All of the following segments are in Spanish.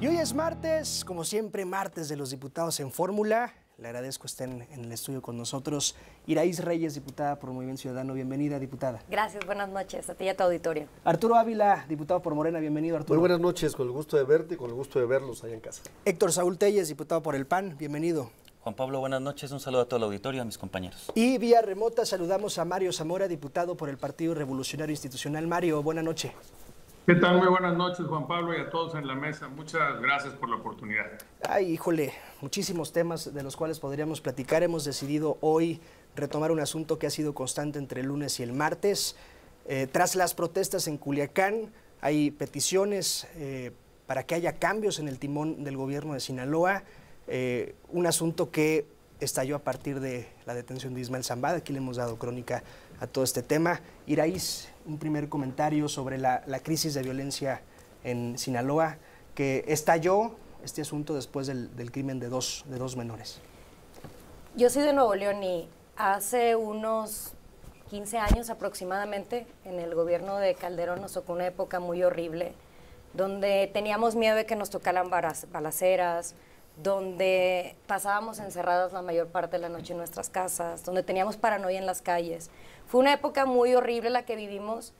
Y hoy es martes, como siempre, martes de los diputados en fórmula. Le agradezco estén en el estudio con nosotros. Iraíz Reyes, diputada por Movimiento Ciudadano. Bienvenida, diputada. Gracias, buenas noches a ti y a tu auditorio. Arturo Ávila, diputado por Morena. Bienvenido, Arturo. Muy buenas noches, con el gusto de verte y con el gusto de verlos allá en casa. Héctor Saúl Telles, diputado por el PAN. Bienvenido. Juan Pablo, buenas noches. Un saludo a todo el auditorio y a mis compañeros. Y vía remota saludamos a Mario Zamora, diputado por el Partido Revolucionario Institucional. Mario, buenas noches. ¿Qué tal? Muy buenas noches, Juan Pablo, y a todos en la mesa. Muchas gracias por la oportunidad. Ay, híjole, muchísimos temas de los cuales podríamos platicar. Hemos decidido hoy retomar un asunto que ha sido constante entre el lunes y el martes. Tras las protestas en Culiacán, hay peticiones para que haya cambios en el timón del gobierno de Sinaloa. Un asunto que estalló a partir de la detención de Ismael Zambada. Aquí le hemos dado crónica a todo este tema. Iraíz, un primer comentario sobre la crisis de violencia en Sinaloa, que estalló este asunto después del crimen de dos menores. Yo soy de Nuevo León y hace unos 15 años aproximadamente, en el gobierno de Calderón nos tocó una época muy horrible, donde teníamos miedo de que nos tocaran balaceras, donde pasábamos encerradas la mayor parte de la noche en nuestras casas, donde teníamos paranoia en las calles. Fue una época muy horrible la que vivimos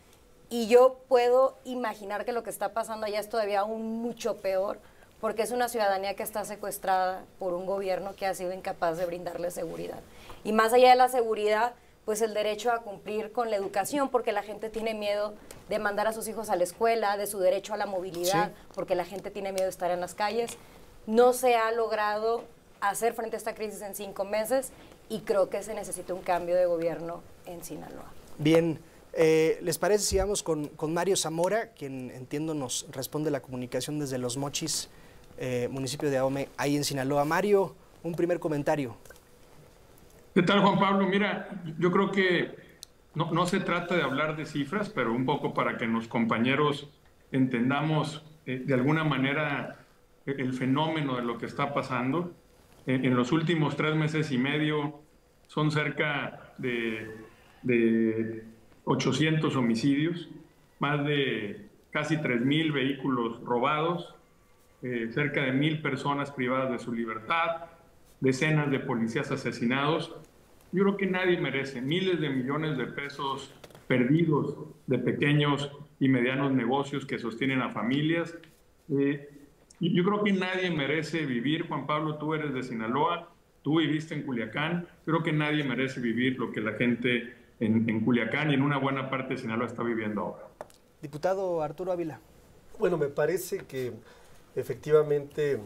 y yo puedo imaginar que lo que está pasando allá es todavía aún mucho peor, porque es una ciudadanía que está secuestrada por un gobierno que ha sido incapaz de brindarle seguridad. Y más allá de la seguridad, pues el derecho a cumplir con la educación, porque la gente tiene miedo de mandar a sus hijos a la escuela, de su derecho a la movilidad, sí, porque la gente tiene miedo de estar en las calles. No se ha logrado hacer frente a esta crisis en 5 meses y creo que se necesita un cambio de gobierno en Sinaloa. Bien, ¿les parece si vamos con Mario Zamora, quien entiendo nos responde la comunicación desde Los Mochis, municipio de Ahome, ahí en Sinaloa? Mario, un primer comentario. ¿Qué tal, Juan Pablo? Mira, yo creo que no se trata de hablar de cifras, pero un poco para que los compañeros entendamos de alguna manera el fenómeno de lo que está pasando. En los últimos 3 meses y medio son cerca de 800 homicidios, más de casi 3,000 vehículos robados, cerca de 1,000 personas privadas de su libertad, decenas de policías asesinados. Yo creo que nadie merece miles de millones de pesos perdidos de pequeños y medianos negocios que sostienen a familias. Yo creo que nadie merece vivir, Juan Pablo, tú eres de Sinaloa, tú viviste en Culiacán, creo que nadie merece vivir lo que la gente en Culiacán y en una buena parte de Sinaloa está viviendo ahora. Diputado Arturo Ávila. Bueno, me parece que efectivamente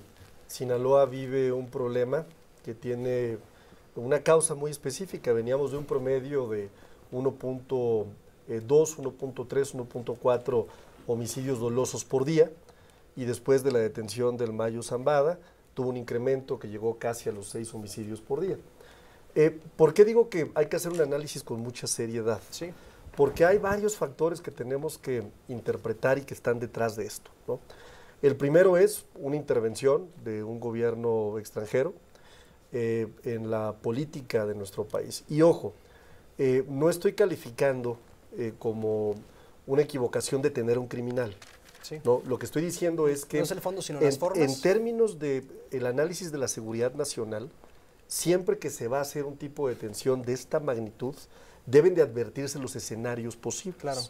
Sinaloa vive un problema que tiene una causa muy específica. Veníamos de un promedio de 1.2, 1.3, 1.4 homicidios dolosos por día, y después de la detención del Mayo Zambada tuvo un incremento que llegó casi a los 6 homicidios por día. ¿Por qué digo que hay que hacer un análisis con mucha seriedad? Sí. Porque hay varios factores que tenemos que interpretar y que están detrás de esto, ¿no? El primero es una intervención de un gobierno extranjero en la política de nuestro país. Y ojo, no estoy calificando como una equivocación de tener un criminal. Sí. No, lo que estoy diciendo es que no es el fondo, sino las formas. En términos del análisis de la seguridad nacional, siempre que se va a hacer un tipo de detención de esta magnitud, deben de advertirse los escenarios posibles. Claro.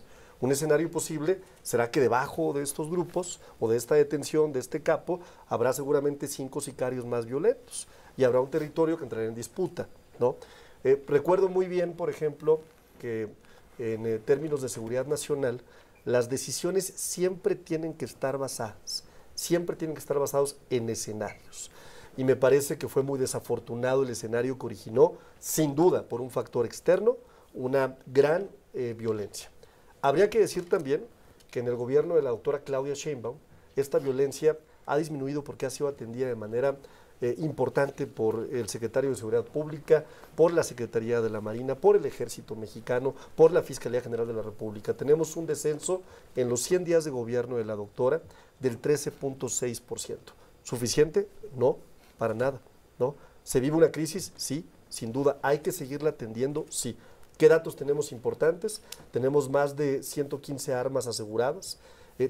Un escenario posible será que debajo de estos grupos o de esta detención, de este capo, habrá seguramente 5 sicarios más violentos y habrá un territorio que entrará en disputa, ¿no? Recuerdo muy bien, por ejemplo, que en términos de seguridad nacional, las decisiones siempre tienen que estar basadas, en escenarios. Y me parece que fue muy desafortunado el escenario que originó, sin duda, por un factor externo, una gran violencia. Habría que decir también que en el gobierno de la doctora Claudia Sheinbaum, esta violencia ha disminuido porque ha sido atendida de manera importante por el secretario de Seguridad Pública, por la Secretaría de la Marina, por el Ejército Mexicano, por la Fiscalía General de la República. Tenemos un descenso en los 100 días de gobierno de la doctora del 13.6%. ¿Suficiente? No, para nada, ¿no? ¿Se vive una crisis? Sí, sin duda. ¿Hay que seguirla atendiendo? Sí. ¿Qué datos tenemos importantes? Tenemos más de 115 armas aseguradas.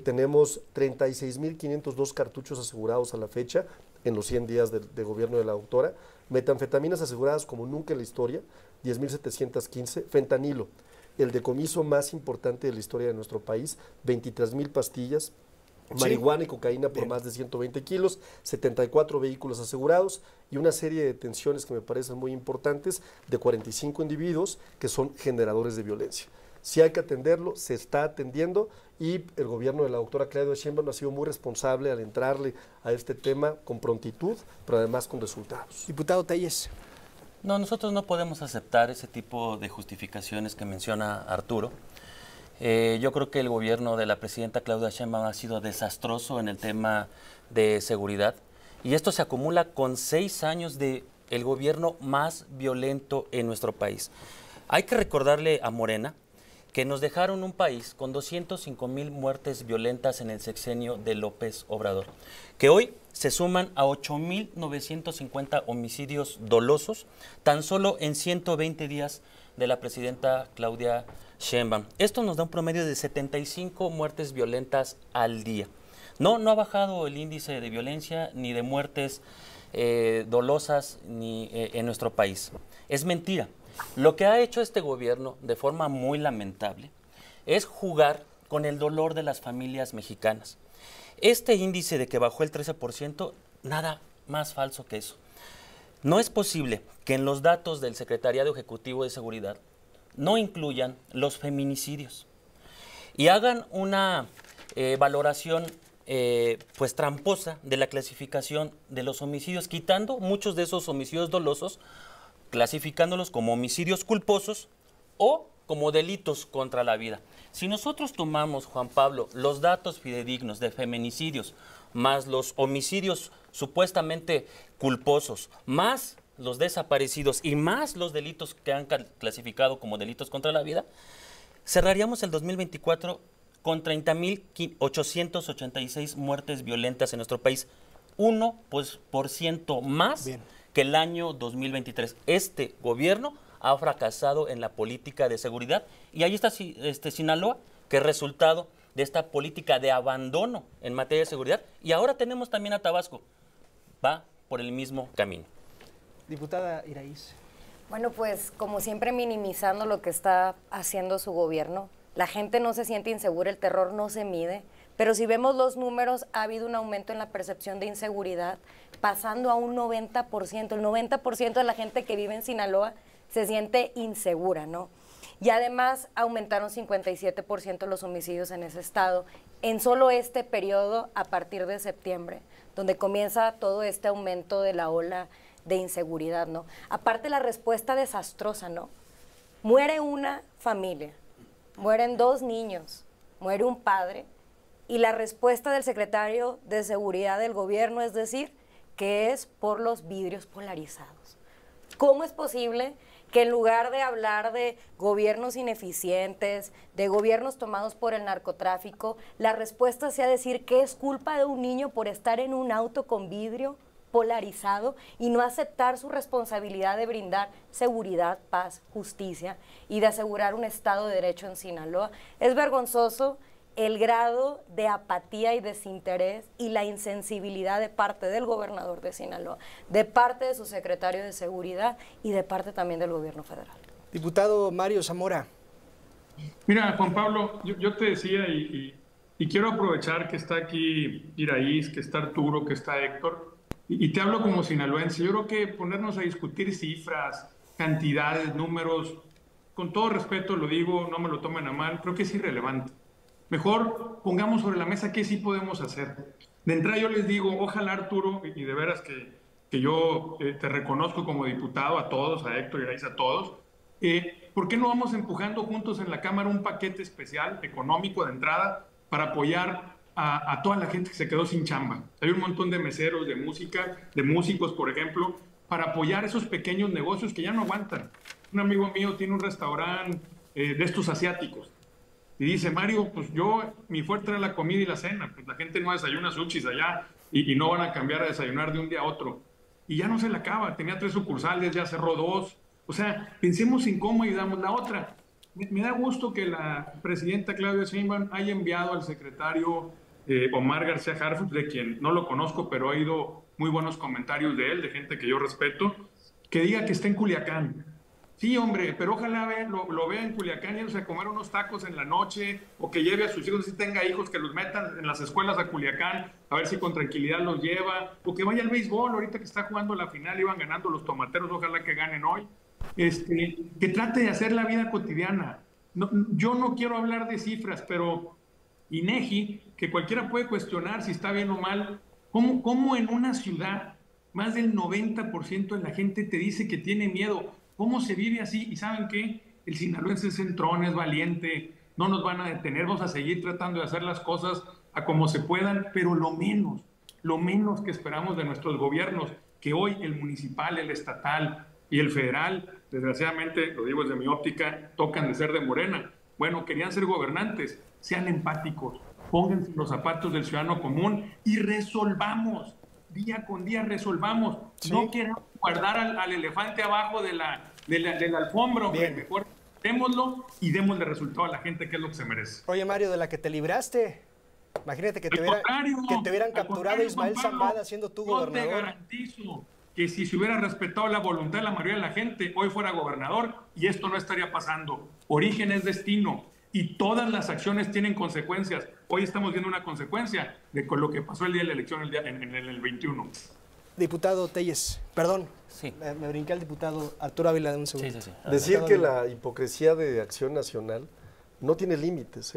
Tenemos 36.502 cartuchos asegurados a la fecha en los 100 días de gobierno de la doctora. Metanfetaminas aseguradas como nunca en la historia, 10.715. Fentanilo, el decomiso más importante de la historia de nuestro país, 23.000 pastillas. Marihuana y cocaína por más de 120 kilos, 74 vehículos asegurados y una serie de detenciones que me parecen muy importantes de 45 individuos que son generadores de violencia. Si hay que atenderlo, se está atendiendo y el gobierno de la doctora Claudia Sheinbaum ha sido muy responsable al entrarle a este tema con prontitud, pero además con resultados. Diputado Telles. No, nosotros no podemos aceptar ese tipo de justificaciones que menciona Arturo. Yo creo que el gobierno de la presidenta Claudia Sheinbaum ha sido desastroso en el tema de seguridad y esto se acumula con 6 años de el gobierno más violento en nuestro país. Hay que recordarle a Morena que nos dejaron un país con 205,000 muertes violentas en el sexenio de López Obrador, que hoy se suman a 8,950 homicidios dolosos tan solo en 120 días de la presidenta Claudia Sheinbaum. Esto nos da un promedio de 75 muertes violentas al día. No ha bajado el índice de violencia ni de muertes dolosas ni en nuestro país. Es mentira. Lo que ha hecho este gobierno de forma muy lamentable es jugar con el dolor de las familias mexicanas. Este índice de que bajó el 13%, nada más falso que eso. No es posible que en los datos del Secretariado Ejecutivo de Seguridad no incluyan los feminicidios y hagan una valoración pues tramposa de la clasificación de los homicidios, quitando muchos de esos homicidios dolosos, clasificándolos como homicidios culposos o como delitos contra la vida. Si nosotros tomamos, Juan Pablo, los datos fidedignos de feminicidios, más los homicidios supuestamente culposos, más los desaparecidos y más los delitos que han clasificado como delitos contra la vida, cerraríamos el 2024 con 30.886 muertes violentas en nuestro país, 1% más que el año 2023. Este gobierno ha fracasado en la política de seguridad y ahí está Sinaloa, que es resultado de esta política de abandono en materia de seguridad, y ahora tenemos también a Tabasco, va por el mismo camino. Diputada Iraíz. Bueno, pues como siempre minimizando lo que está haciendo su gobierno. La gente no se siente insegura, el terror no se mide, pero si vemos los números, ha habido un aumento en la percepción de inseguridad, pasando a un 90%. El 90% de la gente que vive en Sinaloa se siente insegura, ¿no? Y además aumentaron 57% los homicidios en ese estado en solo este periodo a partir de septiembre, donde comienza todo este aumento de la ola de inseguridad, ¿no? Aparte la respuesta desastrosa, ¿no? Muere una familia, mueren 2 niños, muere un padre, y la respuesta del secretario de Seguridad del gobierno es decir que es por los vidrios polarizados. ¿Cómo es posible que en lugar de hablar de gobiernos ineficientes, de gobiernos tomados por el narcotráfico, la respuesta sea decir que es culpa de un niño por estar en un auto con vidrio polarizado y no aceptar su responsabilidad de brindar seguridad, paz, justicia y de asegurar un Estado de Derecho en Sinaloa? Es vergonzoso el grado de apatía y desinterés y la insensibilidad de parte del gobernador de Sinaloa, de parte de su secretario de Seguridad y de parte también del gobierno federal. Diputado Mario Zamora. Mira, Juan Pablo, yo te decía y quiero aprovechar que está aquí Iraíz, que está Arturo, que está Héctor, y te hablo como sinaloense. Yo creo que ponernos a discutir cifras, cantidades, números, con todo respeto lo digo, no me lo tomen a mal, creo que es irrelevante. Mejor pongamos sobre la mesa qué sí podemos hacer. De entrada yo les digo, ojalá Arturo, y de veras que yo te reconozco como diputado, a todos, a Héctor y Iraíz, a todos, ¿por qué no vamos empujando juntos en la Cámara un paquete especial económico de entrada para apoyar a toda la gente que se quedó sin chamba? Hay un montón de meseros, de música, de músicos, por ejemplo, para apoyar esos pequeños negocios que ya no aguantan. Un amigo mío tiene un restaurante de estos asiáticos. Y dice, Mario, pues mi fuerte era la comida y la cena, pues la gente no desayuna sushis allá y no van a cambiar a desayunar de un día a otro. Y ya no se le acaba, tenía 3 sucursales, ya cerró 2. O sea, pensemos en cómo ayudamos. La otra, me da gusto que la presidenta Claudia Sheinbaum haya enviado al secretario Omar García Harfuch, de quien no lo conozco, pero he oído muy buenos comentarios de él, de gente que yo respeto, que diga que está en Culiacán. Sí, hombre, pero ojalá lo vea en Culiacán, yéndose a comer unos tacos en la noche, o que lleve a sus hijos, si tenga hijos, que los metan en las escuelas a Culiacán, a ver si con tranquilidad los lleva, o que vaya al béisbol, ahorita que está jugando la final, iban ganando los tomateros, ojalá que ganen hoy. Que trate de hacer la vida cotidiana. No, yo no quiero hablar de cifras, pero INEGI, que cualquiera puede cuestionar si está bien o mal, ¿cómo en una ciudad más del 90% de la gente te dice que tiene miedo? ¿Cómo se vive así? ¿Y saben qué? El sinaloense es entrón, es valiente, no nos van a detener, vamos a seguir tratando de hacer las cosas a como se puedan, pero lo menos que esperamos de nuestros gobiernos, que hoy el municipal, el estatal y el federal, desgraciadamente, lo digo desde mi óptica, tocan de ser de Morena. Bueno, querían ser gobernantes, sean empáticos, pónganse los zapatos del ciudadano común y resolvamos, día con día resolvamos. Sí. No queremos guardar al elefante abajo de la alfombra, mejor démoslo y démosle resultado a la gente, que es lo que se merece. Oye, Mario, de la que te libraste, imagínate que te hubieran capturado Ismael Zambada siendo tu gobernador. Yo te garantizo que si se hubiera respetado la voluntad de la mayoría de la gente, hoy fuera gobernador y esto no estaría pasando. Origen es destino y todas las acciones tienen consecuencias. Hoy estamos viendo una consecuencia de con lo que pasó el día de la elección, en el 21. Diputado Telles, perdón, sí. me brinqué al diputado Arturo Ávila de un segundo. Sí. Decir que la hipocresía de Acción Nacional no tiene límites,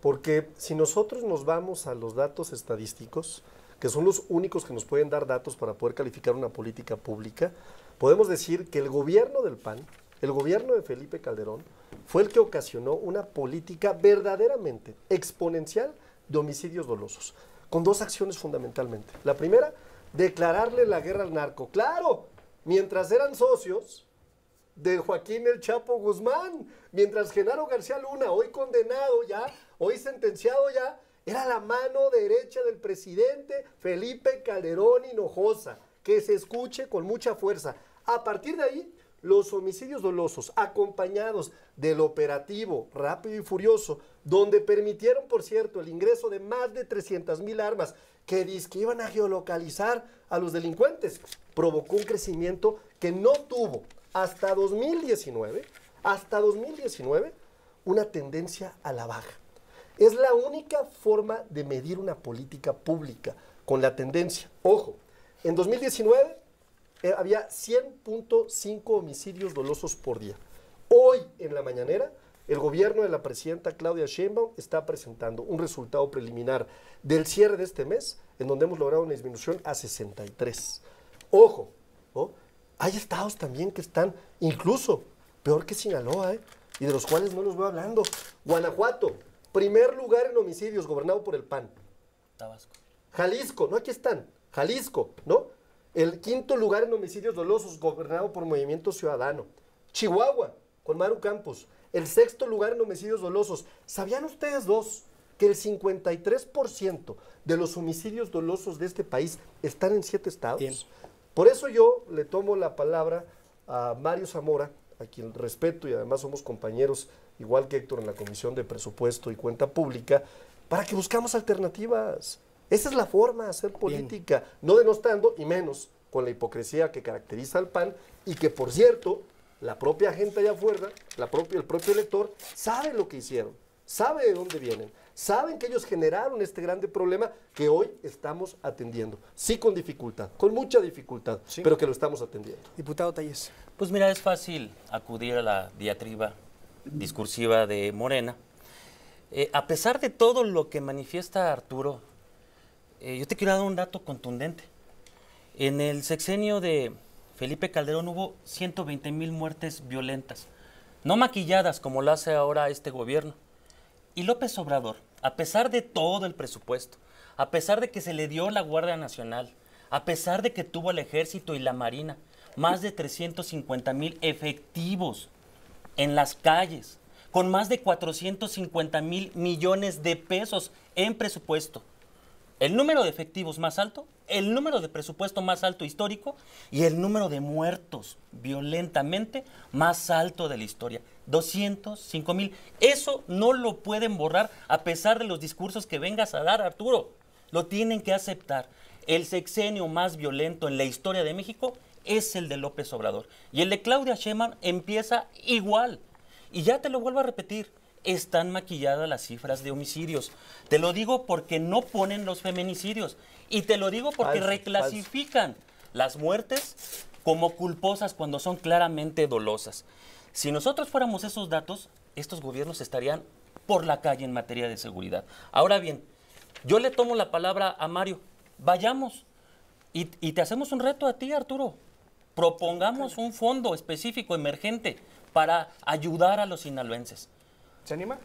porque si nosotros nos vamos a los datos estadísticos, que son los únicos que nos pueden dar datos para poder calificar una política pública, podemos decir que el gobierno del PAN, el gobierno de Felipe Calderón, fue el que ocasionó una política verdaderamente exponencial de homicidios dolosos, con dos acciones fundamentalmente. La primera, declararle la guerra al narco. ¡Claro! Mientras eran socios de Joaquín El Chapo Guzmán, mientras Genaro García Luna, hoy condenado ya, hoy sentenciado ya, era la mano derecha del presidente Felipe Calderón Hinojosa. Que se escuche con mucha fuerza. A partir de ahí, los homicidios dolosos, acompañados del operativo Rápido y Furioso, donde permitieron, por cierto, el ingreso de más de 300,000 armas, que iban a geolocalizar a los delincuentes, provocó un crecimiento que no tuvo hasta 2019, una tendencia a la baja. Es la única forma de medir una política pública, con la tendencia. Ojo, en 2019 había 100.5 homicidios dolosos por día. Hoy, en la mañanera, el gobierno de la presidenta Claudia Sheinbaum está presentando un resultado preliminar del cierre de este mes, en donde hemos logrado una disminución a 63. Ojo, ¿no? Hay estados también que están incluso peor que Sinaloa, y de los cuales no los voy hablando. Guanajuato, primer lugar en homicidios, gobernado por el PAN. Tabasco. Jalisco, no, aquí están, Jalisco, ¿no? El quinto lugar en homicidios dolosos, gobernado por Movimiento Ciudadano. Chihuahua, con Maru Campos, el sexto lugar en homicidios dolosos. ¿Sabían ustedes dos que el 53% de los homicidios dolosos de este país están en 7 estados? Bien. Por eso yo le tomo la palabra a Mario Zamora, a quien respeto y además somos compañeros, igual que Héctor, en la Comisión de Presupuesto y Cuenta Pública, para que buscamos alternativas. Esa es la forma de hacer política, bien, no denostando y menos con la hipocresía que caracteriza al PAN y que, por cierto, la propia gente allá afuera, el propio elector, sabe lo que hicieron, sabe de dónde vienen, saben que ellos generaron este grande problema que hoy estamos atendiendo. Sí, con dificultad, con mucha dificultad, sí, pero que lo estamos atendiendo. Diputado Telles. Pues mira, es fácil acudir a la diatriba discursiva de Morena. A pesar de todo lo que manifiesta Arturo, yo te quiero dar un dato contundente. En el sexenio de Felipe Calderón hubo 120,000 muertes violentas, no maquilladas como lo hace ahora este gobierno. Y López Obrador, a pesar de todo el presupuesto, a pesar de que se le dio la Guardia Nacional, a pesar de que tuvo el Ejército y la Marina, más de 350,000 efectivos en las calles, con más de 450,000 millones de pesos en presupuesto, el número de efectivos más alto, el número de presupuesto más alto histórico y el número de muertos violentamente más alto de la historia. 205,000. Eso no lo pueden borrar a pesar de los discursos que vengas a dar, Arturo. Lo tienen que aceptar. El sexenio más violento en la historia de México es el de López Obrador. Y el de Claudia Sheinbaum empieza igual. Y ya te lo vuelvo a repetir. Están maquilladas las cifras de homicidios. Te lo digo porque no ponen los feminicidios. Y te lo digo porque reclasifican las muertes como culposas cuando son claramente dolosas. Si nosotros fuéramos esos datos, estos gobiernos estarían por la calle en materia de seguridad. Ahora bien, yo le tomo la palabra a Mario. Vayamos y te hacemos un reto a ti, Arturo. Propongamos un fondo específico, emergente, para ayudar a los sinaloenses. ¿Se anima?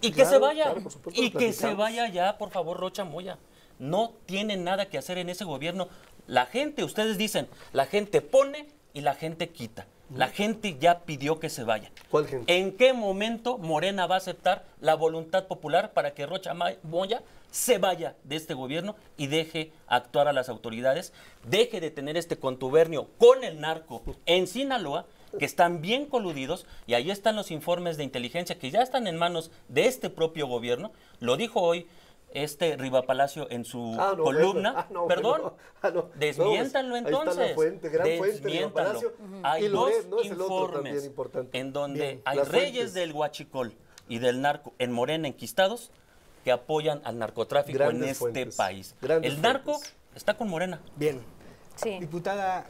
Y que se vaya. Claro, por supuesto, Y que se platicamos. vaya ya, por favor, Rocha Moya. No tiene nada que hacer en ese gobierno. La gente, ustedes dicen, la gente pone y la gente quita. La gente ya pidió que se vaya. ¿Cuál gente? ¿En qué momento Morena va a aceptar la voluntad popular para que Rocha Moya se vaya de este gobierno y deje actuar a las autoridades, deje de tener este contubernio con el narco en Sinaloa, que están bien coludidos, y ahí están los informes de inteligencia que ya están en manos de este propio gobierno? Lo dijo hoy Riva Palacio en su columna. Perdón, desmiéntanlo ahí entonces. está la fuente, gran fuente, Riva Desmiéntanlo. Palacio. Hay Y dos Loret, ¿no? Es el otro también informes importante. en donde Bien, hay las reyes fuentes. del huachicol y del narco en Morena enquistados que apoyan al narcotráfico Grandes en este fuentes, país. grandes El narco fuentes. está con Morena. Bien. Sí. Diputada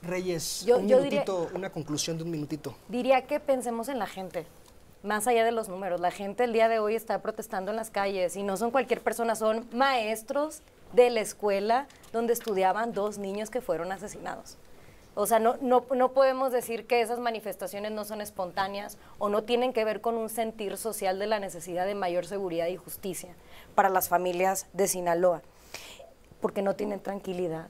Reyes, Yo un diría- minutito, una conclusión de un minutito. Diría que pensemos en la gente, más allá de los números. La gente el día de hoy está protestando en las calles y no son cualquier persona, son maestros de la escuela donde estudiaban 2 niños que fueron asesinados. O sea, no podemos decir que esas manifestaciones no son espontáneas o no tienen que ver con un sentir social de la necesidad de mayor seguridad y justicia para las familias de Sinaloa, porque no tienen tranquilidad,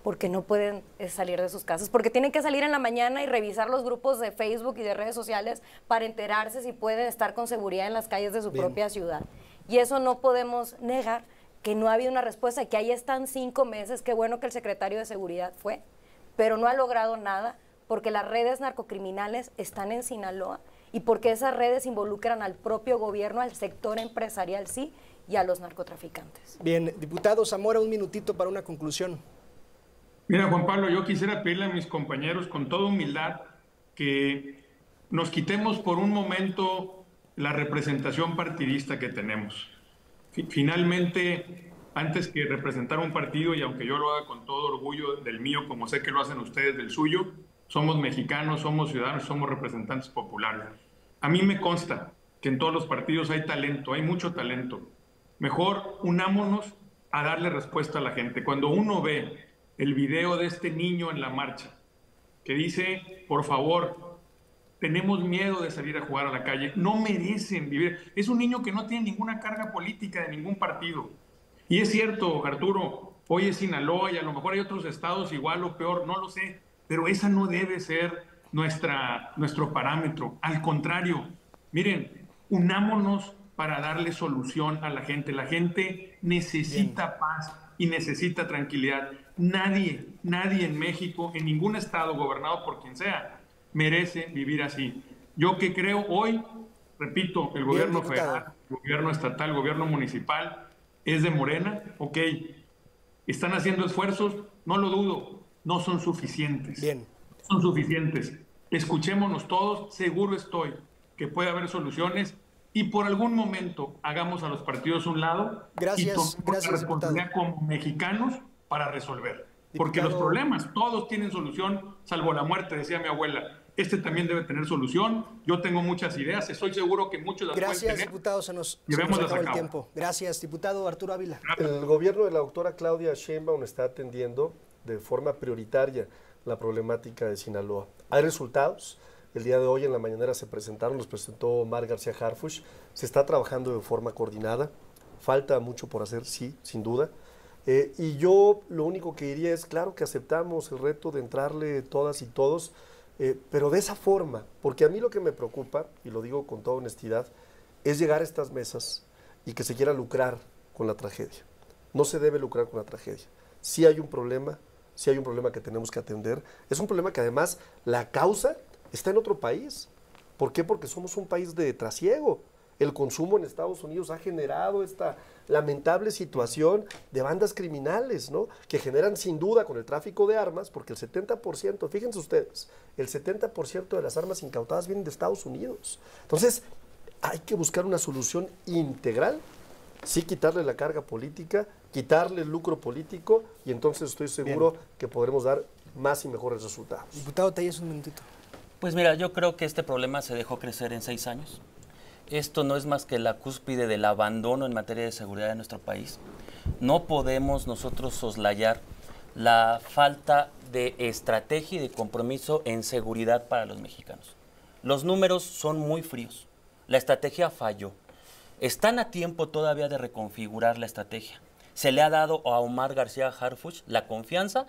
porque no pueden salir de sus casas, porque tienen que salir en la mañana y revisar los grupos de Facebook y de redes sociales para enterarse si pueden estar con seguridad en las calles de su propia ciudad. Y eso no podemos negar, que no ha habido una respuesta, que ahí están 5 meses, qué bueno que el secretario de Seguridad fue, pero no ha logrado nada, porque las redes narcocriminales están en Sinaloa y porque esas redes involucran al propio gobierno, al sector empresarial, sí, y a los narcotraficantes. Bien, diputado Zamora, un minutito para una conclusión. Mira, Juan Pablo, yo quisiera pedirle a mis compañeros con toda humildad que nos quitemos por un momento la representación partidista que tenemos. Finalmente, antes que representar un partido, y aunque yo lo haga con todo orgullo del mío, como sé que lo hacen ustedes del suyo, somos mexicanos, somos ciudadanos, somos representantes populares. A mí me consta que en todos los partidos hay talento, hay mucho talento. Mejor unámonos a darle respuesta a la gente. Cuando uno ve el video de este niño en la marcha, que dice, por favor, tenemos miedo de salir a jugar a la calle, no merecen vivir. Es un niño que no tiene ninguna carga política de ningún partido. Y es cierto, Arturo, hoy es Sinaloa y a lo mejor hay otros estados igual o peor, no lo sé, pero esa no debe ser nuestro parámetro. Al contrario, miren, unámonos para darle solución a la gente. La gente necesita paz y necesita tranquilidad. Nadie en México, en ningún estado gobernado por quien sea, merece vivir así. Yo que creo hoy, repito, el gobierno federal, el gobierno estatal, el gobierno municipal es de Morena, ok, están haciendo esfuerzos, no lo dudo, no son suficientes. Bien. Son suficientes. Escuchémonos todos, seguro estoy que puede haber soluciones y por algún momento hagamos a los partidos a un lado y tomemos la responsabilidad como mexicanos para resolver. Porque los problemas, todos tienen solución, salvo la muerte, decía mi abuela. Este también debe tener solución. Yo tengo muchas ideas, estoy seguro que muchos las pueden tener. Gracias, diputado, se nos Llevémoslas acabó a el cabo. tiempo. Gracias, diputado Arturo Ávila. El gobierno de la doctora Claudia Sheinbaum está atendiendo de forma prioritaria la problemática de Sinaloa. Hay resultados. El día de hoy en la mañanera se presentaron, los presentó Omar García Harfuch. Se está trabajando de forma coordinada. Falta mucho por hacer, sí, sin duda. Y yo lo único que diría es, claro que aceptamos el reto de entrarle todas y todos, pero de esa forma, porque a mí lo que me preocupa, y lo digo con toda honestidad, es llegar a estas mesas y que se quiera lucrar con la tragedia. no se debe lucrar con la tragedia. Sí hay un problema que tenemos que atender. Es un problema que además la causa está en otro país. ¿Por qué? Porque somos un país de trasiego. El consumo en Estados Unidos ha generado esta lamentable situación de bandas criminales, ¿no? Que generan sin duda con el tráfico de armas, porque el 70%, fíjense ustedes, el 70% de las armas incautadas vienen de Estados Unidos. Entonces, hay que buscar una solución integral, sí quitarle la carga política, quitarle el lucro político, y entonces estoy seguro que podremos dar más y mejores resultados. Diputado Telles, un minutito. Pues mira, yo creo que este problema se dejó crecer en 6 años. Esto no es más que la cúspide del abandono en materia de seguridad de nuestro país. No podemos nosotros soslayar la falta de estrategia y de compromiso en seguridad para los mexicanos. Los números son muy fríos. La estrategia falló. Están a tiempo todavía de reconfigurar la estrategia. Se le ha dado a Omar García Harfuch la confianza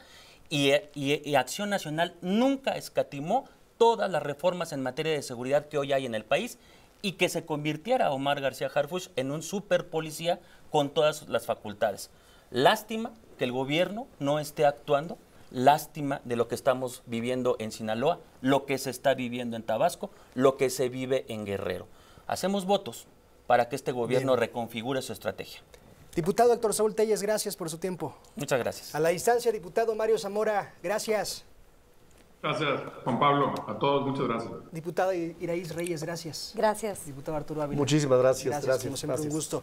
y Acción Nacional nunca escatimó todas las reformas en materia de seguridad que hoy hay en el país y que se convirtiera a Omar García Harfuch en un super policía con todas las facultades. Lástima que el gobierno no esté actuando, lástima de lo que estamos viviendo en Sinaloa, lo que se está viviendo en Tabasco, lo que se vive en Guerrero. Hacemos votos para que este gobierno reconfigure su estrategia. Diputado Héctor Saúl Telles, gracias por su tiempo. Muchas gracias. A la distancia, diputado Mario Zamora, gracias. Gracias, Juan Pablo. A todos, muchas gracias. Diputada Iraíz Reyes, gracias. Gracias. Diputado Arturo Ávila. Muchísimas gracias. Gracias, como siempre, un gusto.